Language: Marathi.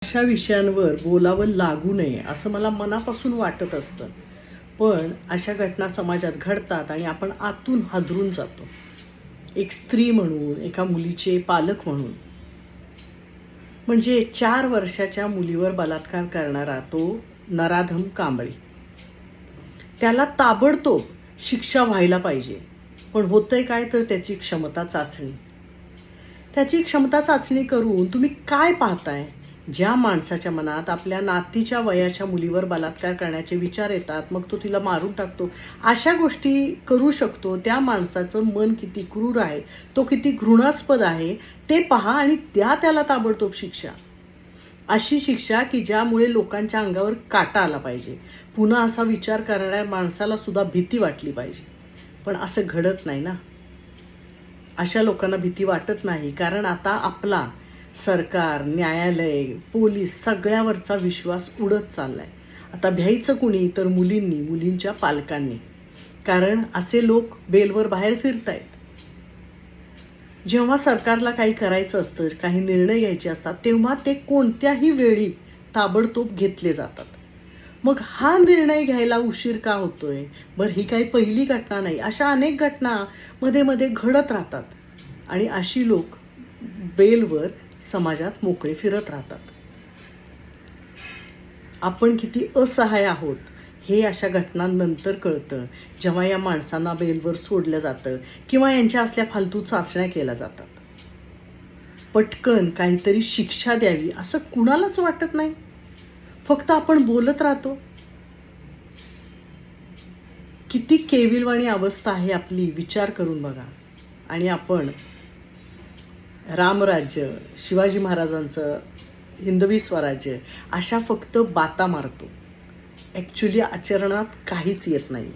अशा विषयांवर बोलावं लागू नये असं मला मनापासून वाटत असतं. पण अशा घटना समाजात घडतात आणि आपण आतून हादरून जातो. एक स्त्री म्हणून, एका मुलीचे पालक म्हणून. म्हणजे 4 वर्षाच्या मुलीवर बलात्कार करणारा तो नराधम कांबळे. त्याला ताबडतोब शिक्षा व्हायला पाहिजे. पण होतंय काय तर त्याची क्षमता चाचणी. त्याची क्षमता चाचणी करून तुम्ही काय पाहताय? ज्या माणसाच्या मनात आपल्या नातीच्या वयाच्या मुलीवर बलात्कार करण्याचे विचार येतात, मग तो तिला मारून टाकतो, अशा गोष्टी करू शकतो, त्या माणसाचं मन किती क्रूर आहे, तो किती घृणास्पद आहे ते पहा आणि द्या त्याला ताबडतोब शिक्षा. अशी शिक्षा की ज्यामुळे लोकांच्या अंगावर काटा आला पाहिजे. पुन्हा असा विचार करणाऱ्या माणसाला सुद्धा भीती वाटली पाहिजे. पण असं घडत नाही ना. अशा लोकांना भीती वाटत नाही, कारण आता आपला सरकार, न्यायालय, पोलीस सगळ्यावरचा विश्वास उडत चाललाय. आता भ्यायचं कुणी तर मुलींनी, मुलींच्या पालकांनी. कारण असे लोक बेलवर बाहेर फिरतायत. जेव्हा सरकारला काही करायचं असतं, काही निर्णय घ्यायचे असतात, तेव्हा ते कोणत्याही वेळी ताबडतोब घेतले जातात. मग हा निर्णय घ्यायला उशीर का होतोय? बरं, ही काही पहिली घटना नाही. अशा अनेक घटना मध्ये मध्ये घडत राहतात आणि अशी लोक बेलवर समाजात मोकळे फिरत राहतात. आपण किती असहाय आहोत हे अशा घटनांनंतर कळतं, जेव्हा या माणसांना बेलवर सोडलं जातं किंवा यांच्या असल्या फालतू चाचण्या केल्या जातात. पटकन काहीतरी शिक्षा द्यावी असं कुणालाच वाटत नाही. फक्त आपण बोलत राहतो. किती केविलवाणी अवस्था आहे आपली, विचार करून बघा. आणि आपण रामराज्य, शिवाजी महाराजांचं हिंदवी स्वराज्य अशा फक्त बाता मारतो. ॲक्च्युली आचरणात काहीच येत नाही.